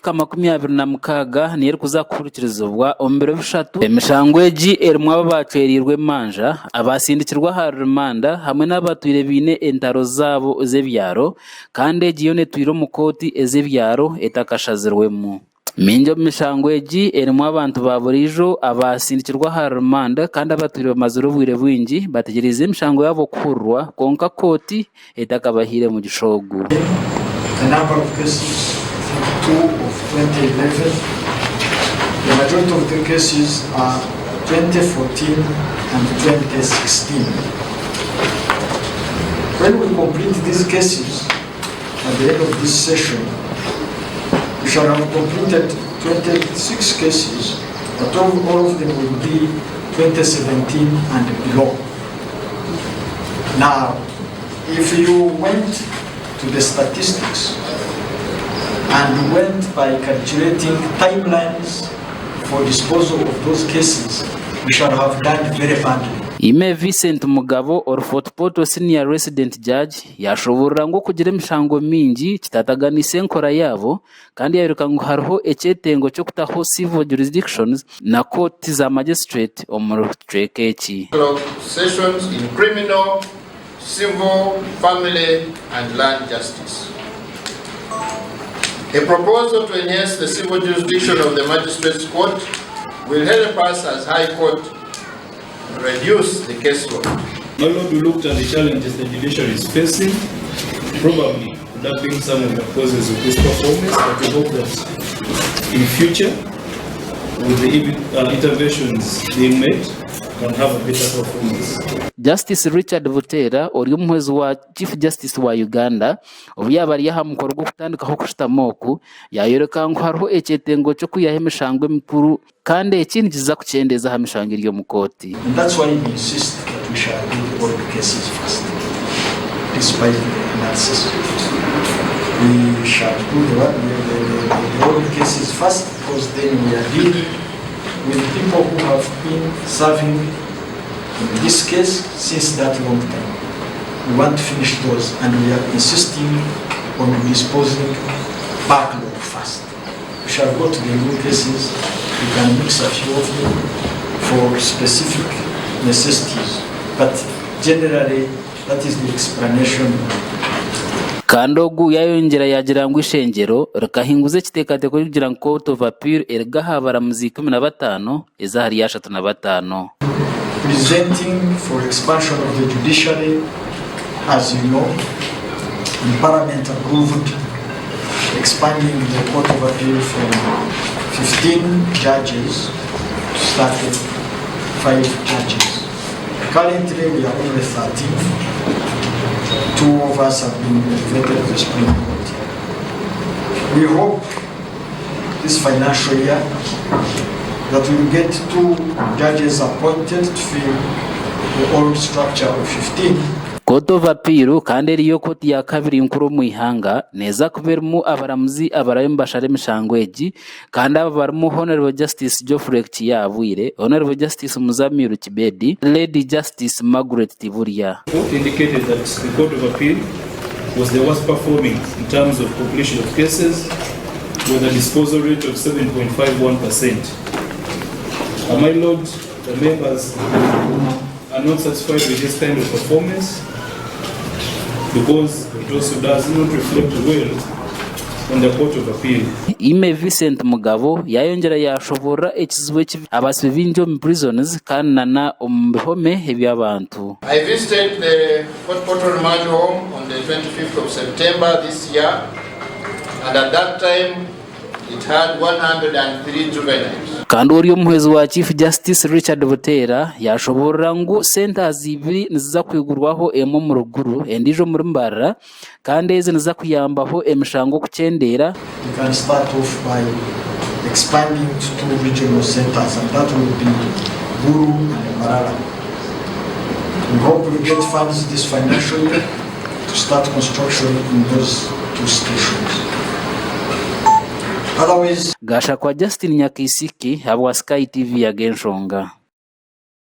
26 niyo kuzakuhurikirizwa ombere bishatu emishango egi erimu ababacerirwe Emanja abasindikirwa ha rumanda hamwe n'abatwire bine entaro zabo z'ebyaro kandi egiyo netwire mu Kooti ez'ebyaro etakashazirwemu. Minjo mishango egi erimu abantu baburijo abasindikirwa ha rumanda kandi abatwire bamaziro bwire bwingi bategereze emishango yabo kuhurwa konka Kooti etakabahire mu gishogu. Of 2011, the majority of the cases are 2014 and 2016. When we complete these cases at the end of this session, we shall have completed 26 cases, but all of them will be 2017 and below. Now, if you went to the statistics and went by calculating timelines for disposal of those cases, we shall have done very badly. Ime Vincent Mugabo or Fort Portal Senior Resident Judge yashobora ngo kugira emishango mingi kitataganise nkora yabo kandi yayiruka ngo hariho ecyetengo cyo kutaho civil jurisdictions na court za magistrate omurutweke eki. Sessions in criminal, civil, family and land justice. A proposal to enhance the civil jurisdiction of the Magistrates Court will help us as High Court reduce the caseload. My Lord, we looked at the challenges the judiciary is facing, probably that being some of the causes of this performance, but we hope that in future, with the interventions being made, can have a better performance. Justice Richard Butera ori umuhezi wa Chief Justice wa Uganda obuyabari yahamukora gwo kutandikaho kushitamoku yayoreka ngo hariho ecyetengo cyo kuyahemeshangwe mikuru kandi ekindi kiza kucendeza hamishangiryo mu Kooti. And that's why we insist that we shall do all the cases first. Despite the analysis, we shall do all the cases first because then we are dealing with people who have been serving in this case since that long time. We want to finish those and we are insisting on disposing backlog first. We shall go to the new cases, we can mix a few of them for specific necessities, but generally that is the explanation. Kandogu yayongera yagira ngo ishengero rekahinguze kitekate kugira ngo Court of Appeal ergahabara muzi 15 ezahari ya 35. Presenting for expansion of the judiciary, as you know, the Parliament approved expanding the Court of Appeal from 15 judges to start with 5 judges. Currently we are only 13. 2 of us have been elevated to the Supreme Court. We hope this financial year that we will get 2 judges appointed to fill the old structure of 15. Court of Appeal kandi eriyo koti ya kabiri nkuru mu ihanga neza kubermu abaramuzi abarayembashare emishango egi kandi abarmu Honorable Justice Geoffrey Kiyabwire, Honorable Justice Muzamiru Kibedi, Lady Justice Margaret Tiburia. Both indicated that the Court of Appeal was the worst performing in terms of completion of cases with a disposal rate of 7.51%. My Lord, the members are not satisfied with this kind of performance because it also does not reflect well on the Court of Appeal. Ime Vincent Mugabo yayongera yashobora ekizwe abasivinjo mu prisons kandi na ombihome ebyabantu. I visited the Fort Portal Remand Home on the 25th of September this year, and at that time it had 103 juveniles. Kandi uriyo muhezi wa Chief Justice Richard Butera yashobora ngo centers ibiri niza kwigurwaho emo mu ruguru endijo muri Mbara kandi eze niza kuyambaho emishango kucendera. We can start off by expanding to 2 regional centers, and that will be Buru and Marala. We hope we get funds this financial year to start construction in those 2 stations. Otherwise, Gasha kwa Justin Nyakisiki habwa Sky TV ya Genshonga.